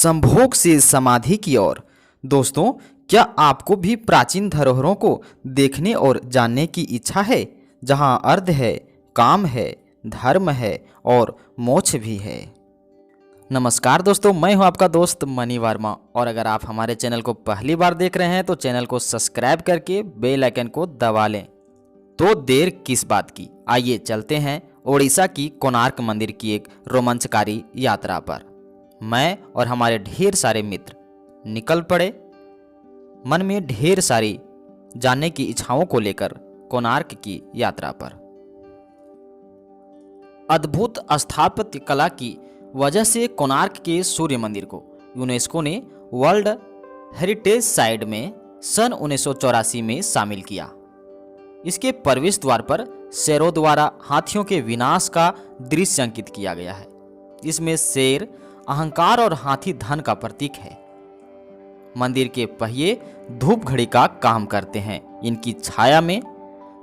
संभोग से समाधि की ओर। दोस्तों, क्या आपको भी प्राचीन धरोहरों को देखने और जानने की इच्छा है, जहां अर्थ है, काम है, धर्म है और मोक्ष भी है? नमस्कार दोस्तों, मैं हूं आपका दोस्त मनी वर्मा और अगर आप हमारे चैनल को पहली बार देख रहे हैं तो चैनल को सब्सक्राइब करके बेल आइकन को दबा लें। तो देर किस बात की, आइए चलते हैं ओडिशा की कोणार्क मंदिर की एक रोमांचकारी यात्रा पर। मैं और हमारे ढेर सारे मित्र निकल पड़े, मन में ढेर सारी जानने की इच्छाओं को लेकर कोणार्क की यात्रा पर। अद्भुत स्थापत्य कला की वजह से कोणार्क के सूर्य मंदिर को यूनेस्को ने वर्ल्ड हेरिटेज साइट में सन 1984 में शामिल किया। इसके प्रवेश द्वार पर शेरों द्वारा हाथियों के विनाश का दृश्य अंकित किया गया है। इसमें शेर अहंकार और हाथी धन का प्रतीक है। मंदिर के पहिए धूप घड़ी का काम करते हैं। इनकी छाया में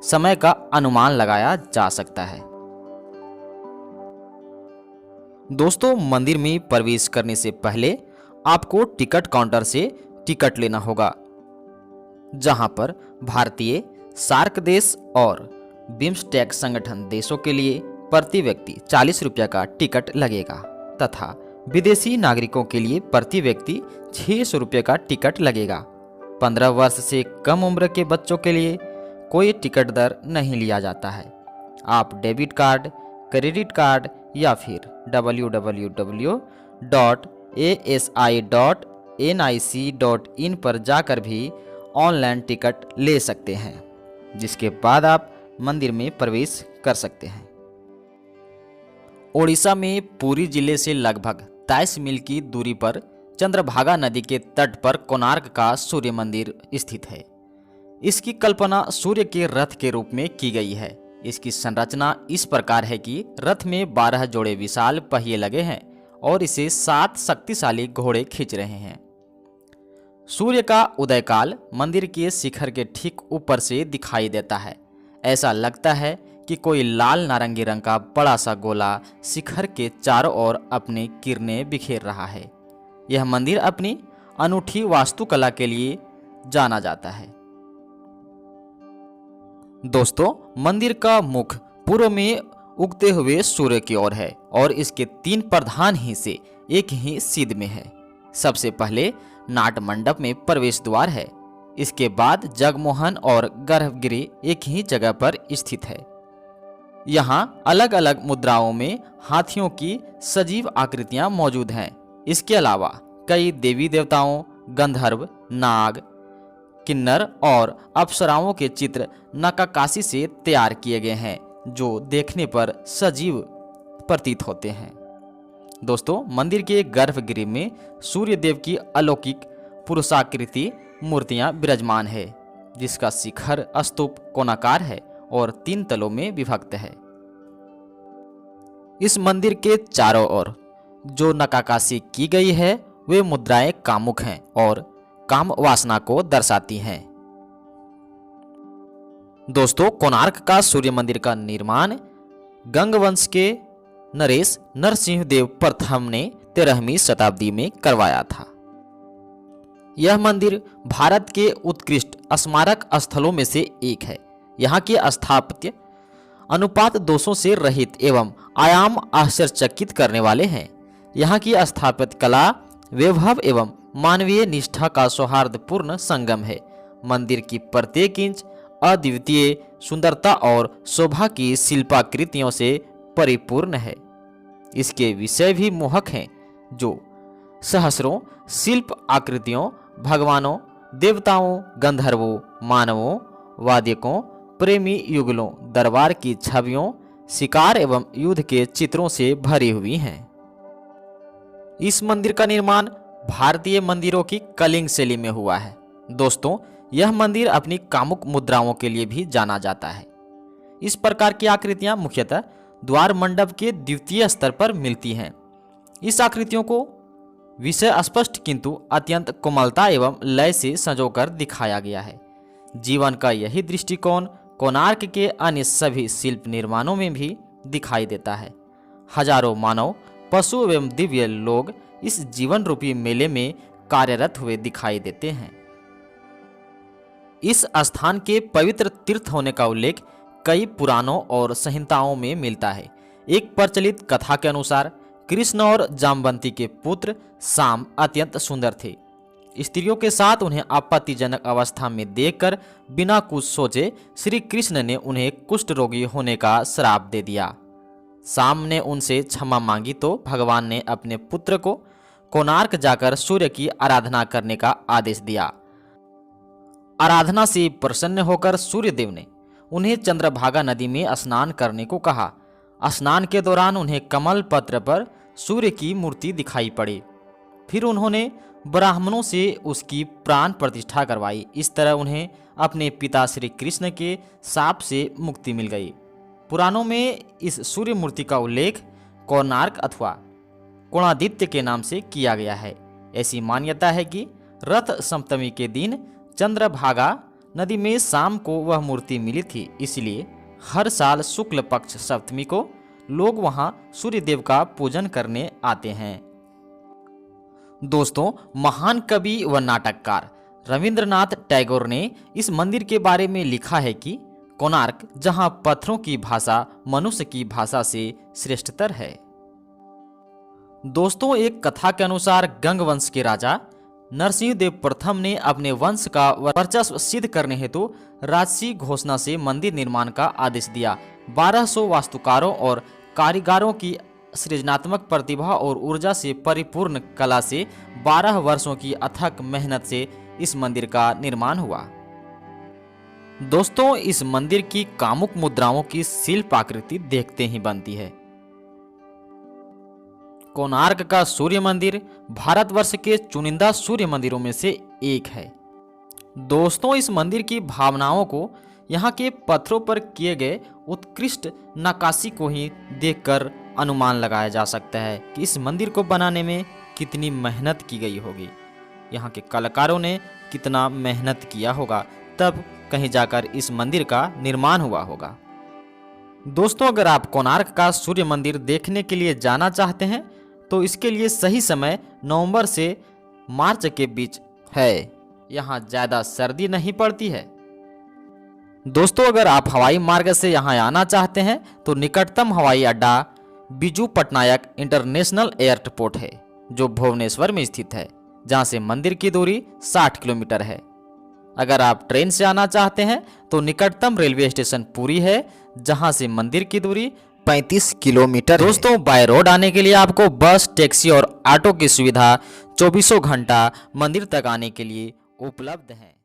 समय का अनुमान लगाया जा सकता है। दोस्तों, मंदिर में प्रवेश करने से पहले आपको टिकट काउंटर से टिकट लेना होगा, जहां पर भारतीय, सार्क देश और बिम्स्टेक संगठन देशों के लिए प्रति व्यक्ति 40 रुपये का टिकट लगेगा तथा विदेशी नागरिकों के लिए प्रति व्यक्ति 600 रुपये का टिकट लगेगा। 15 वर्ष से कम उम्र के बच्चों के लिए कोई टिकट दर नहीं लिया जाता है। आप डेबिट कार्ड, क्रेडिट कार्ड या फिर www.asi.nic.in पर जाकर भी ऑनलाइन टिकट ले सकते हैं, जिसके बाद आप मंदिर में प्रवेश कर सकते हैं। ओडिशा में पुरी जिले से लगभग 23 मील की दूरी पर चंद्रभागा नदी के तट पर कोणार्क का सूर्य मंदिर स्थित है। इसकी कल्पना सूर्य के रथ के रूप में की गई है। इसकी संरचना इस प्रकार है कि रथ में 12 जोड़े विशाल पहिए लगे हैं और इसे 7 शक्तिशाली घोड़े खींच रहे हैं। सूर्य का उदय काल मंदिर के शिखर के ठीक ऊपर से दिखाई देता है। ऐसा लगता है कि कोई लाल नारंगी रंग का बड़ा सा गोला शिखर के चारों ओर अपनी किरणें बिखेर रहा है। यह मंदिर अपनी अनूठी वास्तुकला के लिए जाना जाता है। दोस्तों, मंदिर का मुख पूर्व में उगते हुए सूर्य की ओर है और इसके 3 प्रधान हिस्से एक ही सीध में है। सबसे पहले नाट मंडप में प्रवेश द्वार है। इसके बाद जगमोहन और गर्भगृह एक ही जगह पर स्थित है। यहाँ अलग अलग मुद्राओं में हाथियों की सजीव आकृतियां मौजूद हैं। इसके अलावा कई देवी देवताओं, गंधर्व, नाग, किन्नर और अप्सराओं के चित्र नक्काशी से तैयार किए गए हैं, जो देखने पर सजीव प्रतीत होते हैं। दोस्तों, मंदिर के गर्भगृह में सूर्य देव की अलौकिक पुरुषाकृति मूर्तियां विराजमान है, जिसका शिखर स्तूप कोणाकार है और 3 तलों में विभक्त है। इस मंदिर के चारों ओर जो नक्काशी की गई है वे मुद्राएं कामुक हैं और काम वासना को दर्शाती हैं। दोस्तों, कोणार्क का सूर्य मंदिर का निर्माण गंग वंश के नरेश नरसिंह देव प्रथम ने 13वीं शताब्दी में करवाया था। यह मंदिर भारत के उत्कृष्ट स्मारक स्थलों में से एक है। यहाँ के स्थापत्य अनुपात दोषों से रहित एवं आयाम आश्चर्यचकित करने वाले हैं। यहाँ की स्थापत्य कला वैभव एवं मानवीय निष्ठा का सौहार्दपूर्ण संगम है। मंदिर की प्रत्येक इंच अद्वितीय सुंदरता और शोभा की शिल्पाकृतियों से परिपूर्ण है। इसके विषय भी मोहक हैं, जो सहस्रों शिल्प आकृतियों, भगवानों, देवताओं, गंधर्वों, मानवों, वाद्यकों, प्रेमी युगलों, दरबार की छवियों, शिकार एवं युद्ध के चित्रों से भरी हुई हैं। इस मंदिर का निर्माण भारतीय मंदिरों की कलिंग शैली में हुआ है। दोस्तों, यह मंदिर अपनी कामुक मुद्राओं के लिए भी जाना जाता है। इस प्रकार की आकृतियां मुख्यतः द्वार मंडप के द्वितीय स्तर पर मिलती हैं। इस आकृतियों को विषय स्पष्ट किंतु अत्यंत कोमलता एवं लय से संजोकर दिखाया गया है। जीवन का यही दृष्टिकोण कोणार्क के अन्य सभी शिल्प निर्माणों में भी दिखाई देता है। हजारों मानव, पशु एवं दिव्य लोग इस जीवन रूपी मेले में कार्यरत हुए दिखाई देते हैं। इस स्थान के पवित्र तीर्थ होने का उल्लेख कई पुराणों और संहिताओं में मिलता है। एक प्रचलित कथा के अनुसार कृष्ण और जामवंती के पुत्र शाम अत्यंत सुंदर थे। स्त्रियों के साथ उन्हें आपत्तिजनक अवस्था में देखकर बिना कुछ सोचे श्री कृष्ण ने उन्हें कुष्ठ रोगी होने का श्राप दे दिया। शाम ने उनसे क्षमा मांगी तो भगवान ने अपने पुत्र को कोणार्क जाकर सूर्य की आराधना करने का आदेश दिया। आराधना से प्रसन्न होकर सूर्यदेव ने उन्हें चंद्रभागा नदी में स्नान करने को कहा। स्नान के दौरान उन्हें कमल पत्र पर सूर्य की मूर्ति दिखाई पड़ी। फिर उन्होंने ब्राह्मणों से उसकी प्राण प्रतिष्ठा करवाई। इस तरह उन्हें अपने पिता श्री कृष्ण के शाप से मुक्ति मिल गई। पुराणों में इस सूर्य मूर्ति का उल्लेख कोणार्क अथवा कोणादित्य के नाम से किया गया है। ऐसी मान्यता है कि रथ सप्तमी के दिन चंद्रभागा नदी में शाम को वह मूर्ति मिली थी, इसलिए हर साल शुक्ल पक्ष सप्तमी को लोग वहां सूर्यदेव का पूजन करने आते हैं। दोस्तों, महान कवि व नाटककार रविंद्रनाथ टैगोर ने इस मंदिर के बारे में लिखा है कि कोणार्क जहां पत्थरों की भाषा मनुष्य की भाषा से श्रेष्ठतर है। दोस्तों, एक कथा के अनुसार गंग वंश के राजा नरसिंह देव प्रथम ने अपने वंश का वर्चस्व सिद्ध करने हेतु राजसी घोषणा से मंदिर निर्माण का आदेश दिया। 1200 वास्तुकारों और कारीगरों की सृजनात्मक प्रतिभा और ऊर्जा से परिपूर्ण कला से 12 वर्षों की अथक मेहनत से इस मंदिर का निर्माण हुआ। दोस्तों, इस मंदिर की कामुक मुद्राओं की शिल्प आकृति देखते ही बनती है। कोणार्क का सूर्य मंदिर भारतवर्ष के चुनिंदा सूर्य मंदिरों में से एक है। दोस्तों, इस मंदिर की भावनाओं को यहाँ के पत्थरों पर किए गए उत्कृष्ट नक्काशी को ही देखकर अनुमान लगाया जा सकता है कि इस मंदिर को बनाने में कितनी मेहनत की गई होगी। यहाँ के कलाकारों ने कितना मेहनत किया होगा, तब कहीं जाकर इस मंदिर का निर्माण हुआ होगा। दोस्तों, अगर आप कोणार्क का सूर्य मंदिर देखने के लिए जाना चाहते हैं तो इसके लिए सही समय नवंबर से मार्च के बीच है। यहाँ ज़्यादा सर्दी नहीं पड़ती है। दोस्तों, अगर आप हवाई मार्ग से यहाँ आना चाहते हैं तो निकटतम हवाई अड्डा बिजू पटनायक इंटरनेशनल एयरपोर्ट है, जो भुवनेश्वर में स्थित है, जहाँ से मंदिर की दूरी 60 किलोमीटर है। अगर आप ट्रेन से आना चाहते हैं तो निकटतम रेलवे स्टेशन पुरी है, जहाँ से मंदिर की दूरी 35 किलोमीटर। दोस्तों, बाय रोड आने के लिए आपको बस, टैक्सी और ऑटो की सुविधा 24 घंटा मंदिर तक आने के लिए उपलब्ध है।